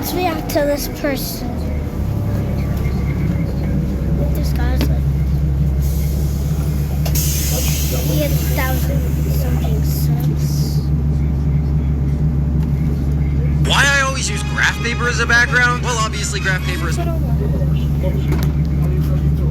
Let's react to this person. This guy's like, he had 1,000 something subs. Why I always use graph paper as a background? Well, obviously graph paper is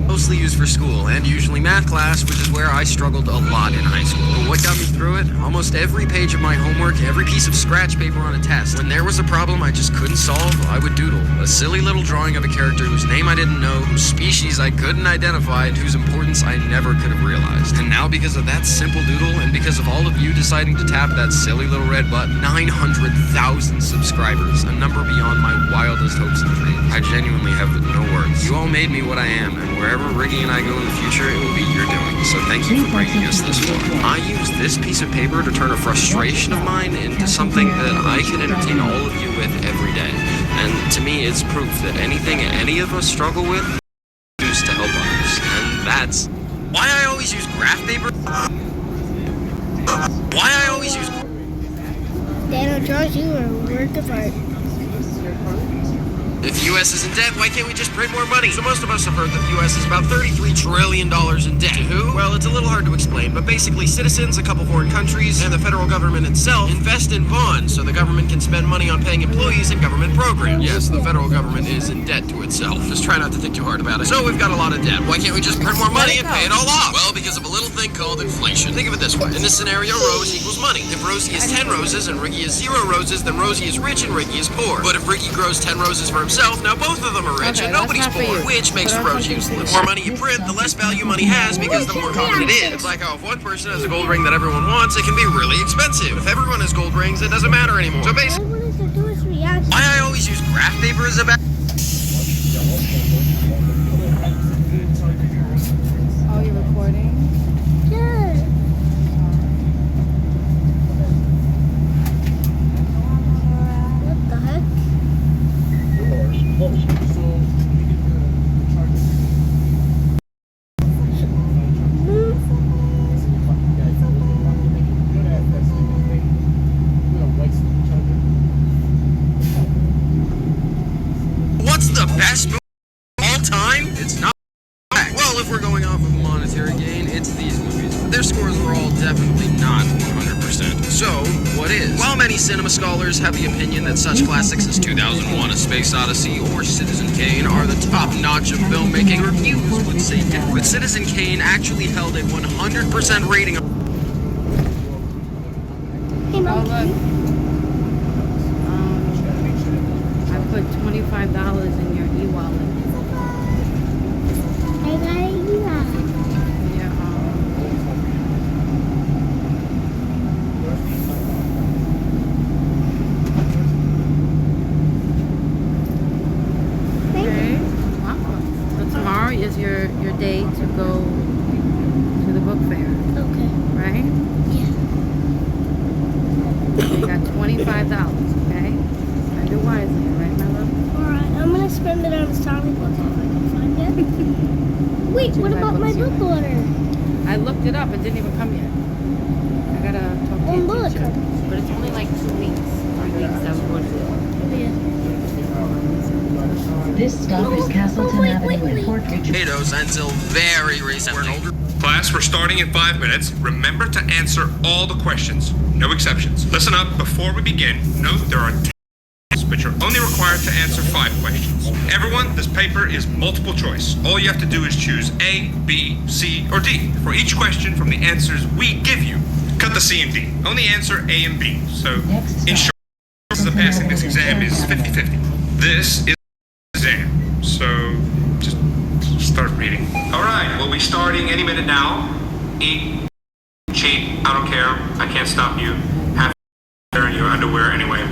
mostly used for school and usually math class, which is where I struggled a lot in high school. But what got me through it? Almost every page of my homework, every piece of scratch paper on a test. When there was a problem I just couldn't solve, I would doodle a silly little drawing of a character whose name I didn't know, whose species I couldn't identify, and whose importance I never could have realized. And now because of that simple doodle, and because of all of you deciding to tap that silly little red button, 900,000 subscribers, a number beyond my wildest hopes and dreams. I genuinely have no words. You all made me what I am, and wherever Riggy and I go in the future, it will be your doing. So thank you for bringing us this far. I use this piece of paper to turn a frustration of mine into something that I can entertain all of you with every day. And to me, it's proof that anything any of us struggle with is used to help others. And that's why I always use graph paper. Why I always use... Daniel draws you a work of art. If the U.S. is in debt, why can't we just print more money? So most of us have heard that the U.S. is about $33 trillion in debt. To who? Well, it's a little hard to explain, but basically citizens, a couple foreign countries, and the federal government itself invest in bonds so the government can spend money on paying employees and government programs. Yes, the federal government is in debt to itself. Just try not to think too hard about it. So we've got a lot of debt. Why can't we just print more money and pay it all off? Well, because of a little thing called inflation. Think of it this way. In this scenario, Rose equals money. If Rosie is 10 roses and Riggy is 0 roses, then Rosie is rich and Riggy is poor. But if Riggy grows 10 roses for himself, now both of them are rich and nobody's poor, which makes Rose useless. The more money you print, the less value money has because the more common it is. It's like how if one person has a gold ring that everyone wants, it can be really expensive. If everyone has gold rings, it doesn't matter anymore. So basically, why I always use graph paper as a back... Oh, you're recording? Yeah. What the heck? What's the best movie of all time? It's not. Well, if we're going off of monetary gain, it's these movies. But their scores were all definitely not 100%. So, what is? While many cinema scholars have the opinion that such classics as 2001: A Space Odyssey or Citizen Kane are the top notch of filmmaking, reviews would say different. But Citizen Kane actually held a 100% rating. Hey, Oh, Mom. look. I put $25 in your e-wallet. I got it. Yeah, okay. Wow. So tomorrow is your day to go to the book fair, Okay. right? Yeah. So you got $25, okay? Spend it wisely, right, my love? Alright, I'm gonna spend it on Sonic book if I can find it. Wait, what about my book order? I looked it up. It didn't even come yet. I gotta talk to Oh, your look. teacher. But it's only like 2 weeks, 3 weeks. That's what it is. This stop is Castleton Avenue in Port Richard. Potatoes until very recently. Class, we're starting in 5 minutes. Remember to answer all the questions. No exceptions. Listen up. Before we begin, note there are tests, but you're only required to answer 5 questions. Everyone, this paper is multiple choice. All you have to do is choose A, B, C, or D. For each question from the answers we give you, cut the C and D. Only answer A and B. So, in short, the chances of passing this exam is 50-50. This is exam. So just start reading. All right, we'll be starting any minute now. Eat, cheat, I don't care. I can't stop you. Have to in your underwear anyway.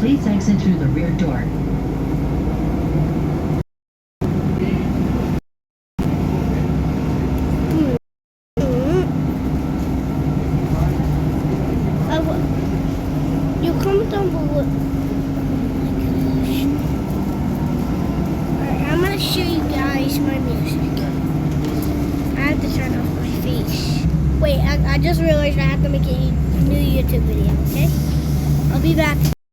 Please exit through the rear door. You comment down below. Alright, I'm gonna show you guys my music. I have to turn off my face. Wait, I just realized I have to make a new YouTube video, okay? I'll be back.